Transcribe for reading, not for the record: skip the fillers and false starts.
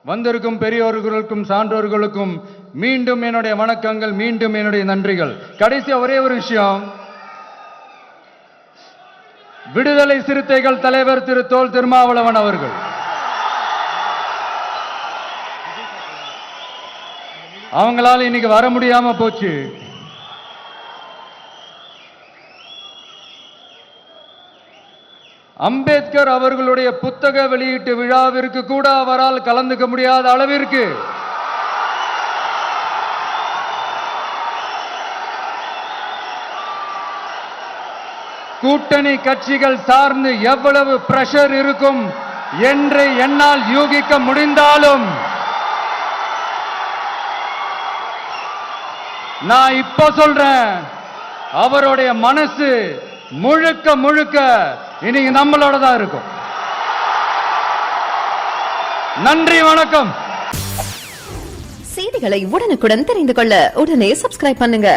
வந்திருக்கும் பெரியோர்களுக்கும் சான்றோர்களுக்கும் மீண்டும் என்னுடைய வணக்கங்கள், மீண்டும் என்னுடைய நன்றிகள். கடைசியா ஒரே ஒரு விஷயம், விடுதலை சிறுத்தைகள் தலைவர் திரு தொல் திருமாவளவன் அவர்கள் அவங்களால இன்னைக்கு வர முடியாம போச்சு. அம்பேத்கர் அவர்களுடைய புத்தக வெளியீட்டு விழாவிற்கு கூட அவரால் கலந்துக்க முடியாத அளவிற்கு கூட்டணி கட்சிகள் சார்ந்து எவ்வளவு பிரஷர் இருக்கும் என்று என்னால் யூகிக்க முடிந்தாலும் நான் இப்ப சொல்றேன், அவருடைய மனசு முழுக்க முழுக்க இன்னைக்கு நம்மளோட தான் இருக்கும். நன்றி, வணக்கம். செய்திகளை உடனுக்குடன் தெரிந்து கொள்ள உடனே சப்ஸ்கிரைப் பண்ணுங்க.